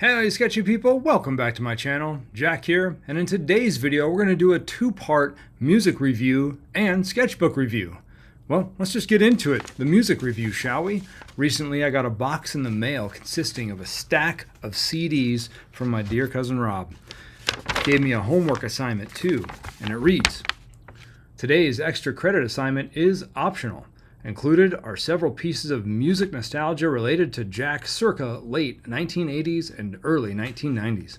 Hey sketchy people, welcome back to my channel. Jack here, and in today's video we're going to do a two-part music review and sketchbook review. Well, let's just get into it. The music review, shall we? Recently I got a box in the mail consisting of a stack of CDs from my dear cousin Rob. Gave me a homework assignment too, and it reads, today's extra credit assignment is optional. Included are several pieces of music nostalgia related to Jack circa late 1980s and early 1990s.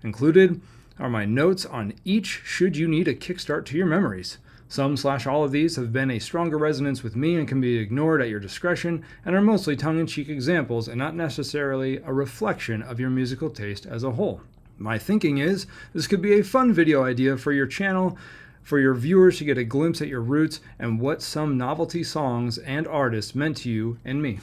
Included are my notes on each should you need a kickstart to your memories. Some/all of these have been a stronger resonance with me and can be ignored at your discretion and are mostly tongue-in-cheek examples and not necessarily a reflection of your musical taste as a whole. My thinking is this could be a fun video idea for your channel, for your viewers to get a glimpse at your roots and what some novelty songs and artists meant to you and me.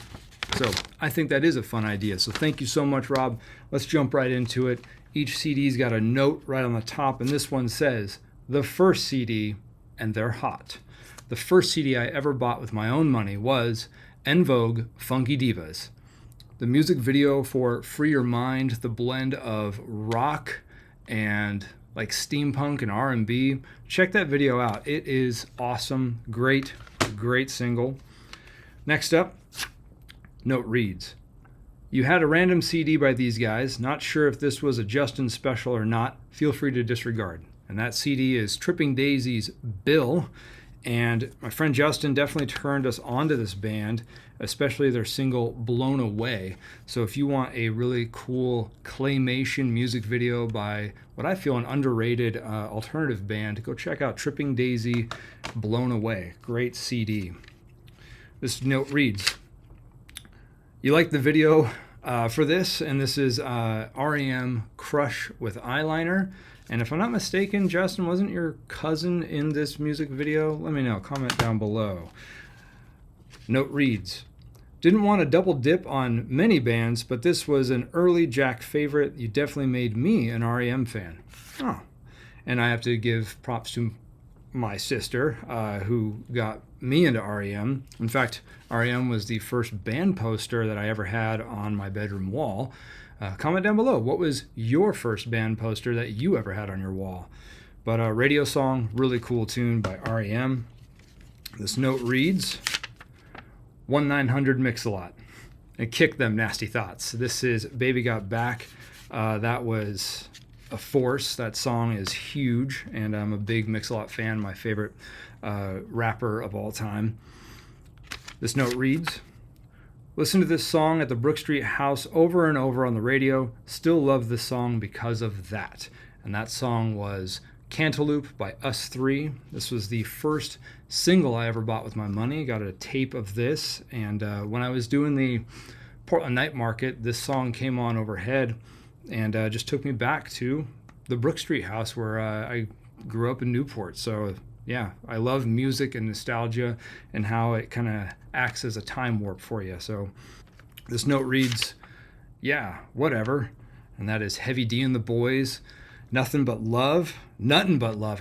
So I think that is a fun idea. So thank you so much, Rob. Let's jump right into it. Each CD's got a note right on the top, and this one says, the first CD, and they're hot. The first CD I ever bought with my own money was En Vogue Funky Divas. The music video for Free Your Mind, the blend of rock and like steampunk and R&B. Check that video out. It is awesome. Great single. Next up, note reads, you had a random CD by these guys. Not sure if this was a Justin special or not. Feel free to disregard. And that CD is Tripping Daisy's Bill. And my friend Justin definitely turned us onto this band, especially their single Blown Away. So if you want a really cool claymation music video by what I feel an underrated alternative band, go check out Tripping Daisy Blown Away. Great CD. This note reads, you like the video for this, and this is REM Crush with Eyeliner. And if I'm not mistaken, Justin, wasn't your cousin in this music video? Let me know. Comment down below. Note reads, didn't want to double dip on many bands, but this was an early Jack favorite. You definitely made me an REM fan. Oh, and I have to give props to my sister who got me into REM. In fact, REM was the first band poster that I ever had on my bedroom wall. Comment down below, what was your first band poster that you ever had on your wall? But Radio Song, really cool tune by REM. This note reads, 1-900 Mix-a-Lot. And Kick Them Nasty Thoughts. This is Baby Got Back. That was a force. That song is huge, and I'm a big Mix-a-Lot fan, my favorite rapper of all time. This note reads, listen to this song at the Brook Street house over and over on the radio. Still love this song because of that. And that song was Cantaloupe by Us Three. This was the first single I ever bought with my money. Got a tape of this, and when I was doing the Portland night market, this song came on overhead and just took me back to the Brook Street house where I grew up in Newport. So yeah, I love music and nostalgia and how it kind of acts as a time warp for you. So this note reads, yeah, whatever. And that is Heavy D and the Boys. Nothing But Love,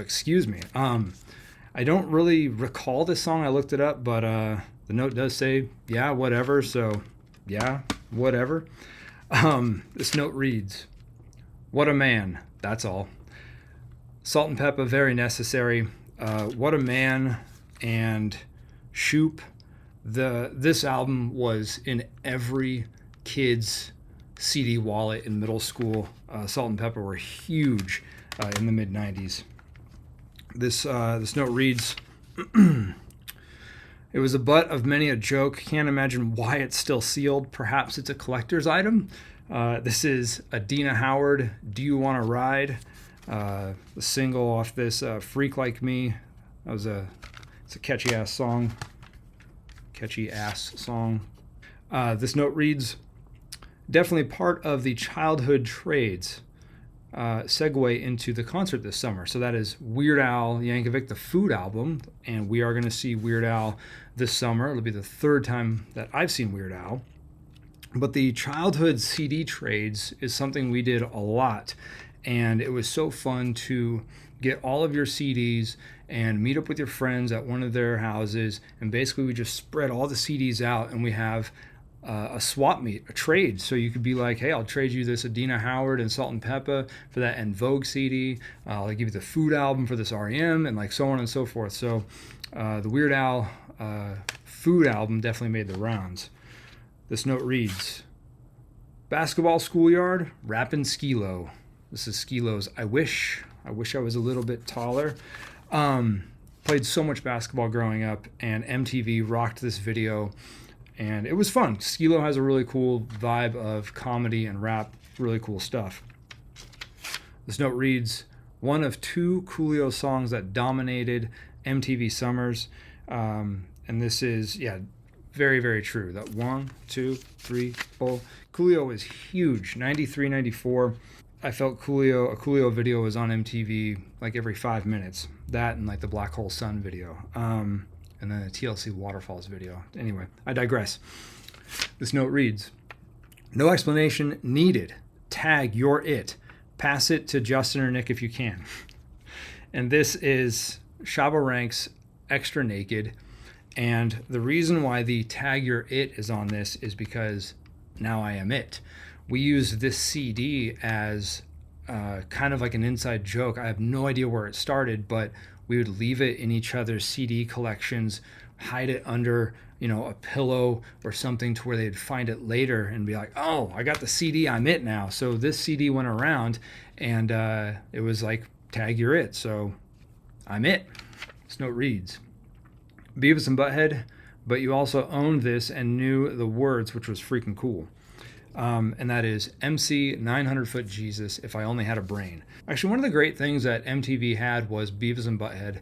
excuse me. I don't really recall this song. I looked it up, but the note does say, yeah, whatever. So yeah, whatever. This note reads, what a man, that's all. Salt and Pepper, very necessary. What a Man and Shoop. This album was in every kid's CD wallet in middle school. Salt and Pepper were huge in the mid-90s. This note reads, it was a butt of many a joke. Can't imagine why it's still sealed. Perhaps it's a collector's item. This is Adina Howard, Do You Want to Ride? The single off this Freak Like Me. It's a catchy ass song. This note reads, definitely part of the childhood trades. Segue into the concert this summer. So that is Weird Al Yankovic, the Food album, and we are going to see Weird Al this summer. It'll be the third time that I've seen Weird Al. But the childhood CD trades is something we did a lot. And it was so fun to get all of your CDs and meet up with your friends at one of their houses. And basically we just spread all the CDs out, and we have a swap meet, a trade. So you could be like, hey, I'll trade you this Adina Howard and Salt and Peppa for that En Vogue CD. I'll give you the Food album for this REM, and like so on and so forth. So the Weird Al Food album definitely made the rounds. This note reads, basketball schoolyard, rapping Skilo. This is Skilo's I Wish I was a little bit taller. Played so much basketball growing up, and MTV rocked this video, and it was fun. Skilo has a really cool vibe of comedy and rap, really cool stuff. This note reads, one of two Coolio songs that dominated MTV Summers. And this is, yeah, very, very true. That 1, 2, 3, 4. Coolio was huge. 93, 94. I felt a Coolio video was on MTV like every 5 minutes. That and like the Black Hole Sun video. And then the TLC Waterfalls video. Anyway, I digress. This note reads, no explanation needed. Tag you're it. Pass it to Justin or Nick if you can. And this is Shabo Ranks Extra Naked. And the reason why the tag you're it is on this is because Now I Am It. We use this CD as kind of like an inside joke. I have no idea where it started, but we would leave it in each other's CD collections, hide it under, a pillow or something to where they'd find it later and be like, oh, I got the CD, I'm it now. So this CD went around, and it was like, tag you're it. So I'm it. This note reads, Beavis and Butthead, but you also owned this and knew the words, which was freaking cool. And that is MC 900 Foot Jesus, If I Only Had a Brain. Actually, one of the great things that MTV had was Beavis and Butthead.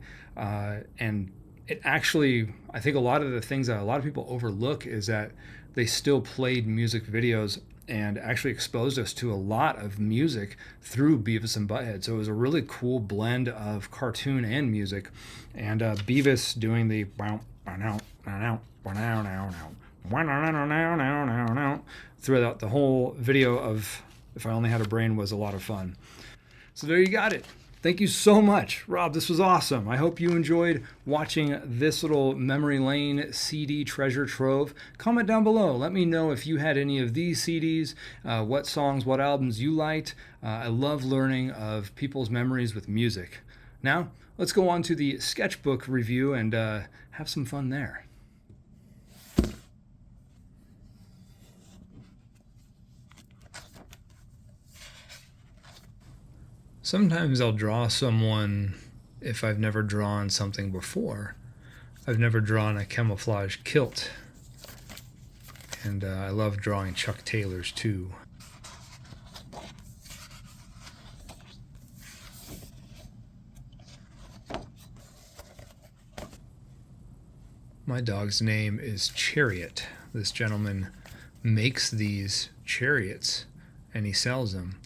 And it actually, I think a lot of the things that a lot of people overlook is that they still played music videos and actually exposed us to a lot of music through Beavis and Butthead. So it was a really cool blend of cartoon and music. And Beavis doing the throughout the whole video of If I Only Had a Brain was a lot of fun. So there you got it. Thank you so much, Rob. This was awesome. I hope you enjoyed watching this little memory lane CD treasure trove. Comment down below. Let me know if you had any of these CDs, what songs, what albums you liked. I love learning of people's memories with music. Now, let's go on to the sketchbook review and have some fun there. Sometimes I'll draw someone if I've never drawn something before. I've never drawn a camouflage kilt. And I love drawing Chuck Taylors too. My dog's name is Chariot. This gentleman makes these chariots and he sells them.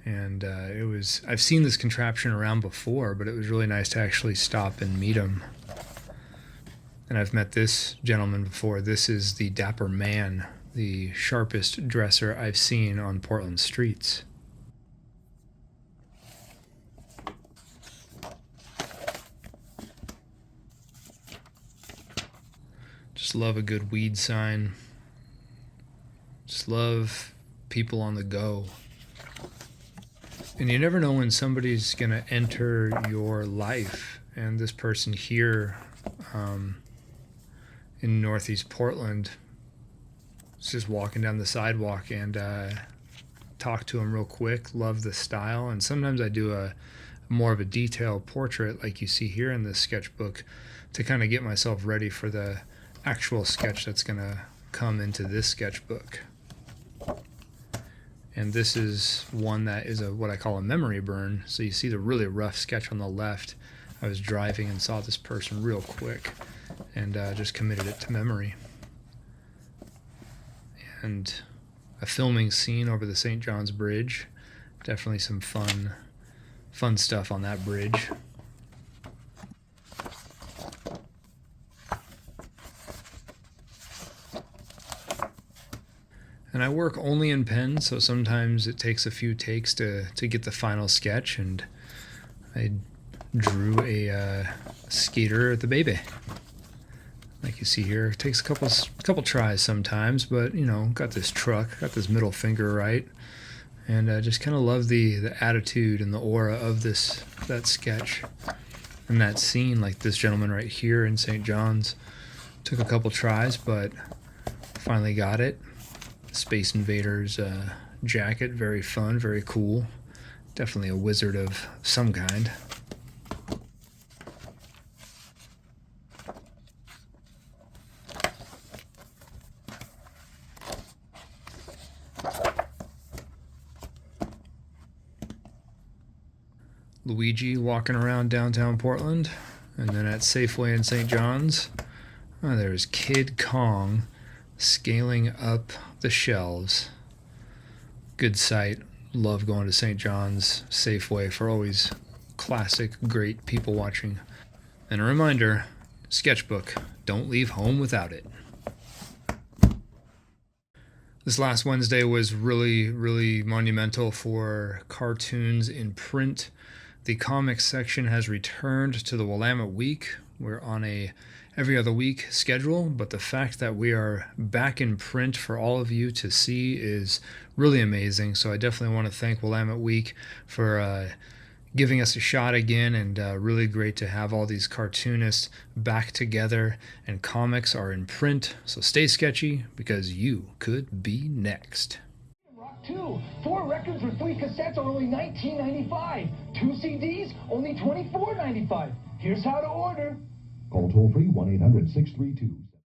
And I've seen this contraption around before, but it was really nice to actually stop and meet him. And I've met this gentleman before. This is the Dapper Man, the sharpest dresser I've seen on Portland streets. Just love a good weed sign. Just love people on the go. And you never know when somebody's going to enter your life. And this person here in Northeast Portland is just walking down the sidewalk, and talk to him real quick. Love the style. And sometimes I do a more of a detailed portrait like you see here in this sketchbook to kind of get myself ready for the actual sketch that's going to come into this sketchbook. And this is one that is what I call a memory burn. So you see the really rough sketch on the left. I was driving and saw this person real quick and just committed it to memory. And a filming scene over the St. John's Bridge. Definitely some fun stuff on that bridge. And I work only in pen, so sometimes it takes a few takes to get the final sketch, and I drew a skater at the baby. like you see here. It takes a couple tries sometimes, but you know, got this truck, got this middle finger right, and I just kind of love the attitude and the aura of that sketch and that scene. Like this gentleman right here in St. John's took a couple tries, but finally got it. Space Invaders jacket, very fun, very cool. Definitely a wizard of some kind. Luigi walking around downtown Portland, and then at Safeway in St. John's, there's Kid Kong scaling up the shelves. Good sight. Love going to St. John's Safeway for always classic, great people watching. And a reminder, Sketchbook, don't leave home without it. This last Wednesday was really, really monumental for cartoons in print. The comics section has returned to the Willamette Week. We're on a every other week schedule, but the fact that we are back in print for all of you to see is really amazing. So I definitely want to thank Willamette Week for giving us a shot again, and really great to have all these cartoonists back together, and comics are in print. So stay sketchy, because you could be next. Rock 2. 4 records with 3 cassettes are only $19.95. 2 CDs, only $24.95. Here's how to order. Call toll-free 1-800-632.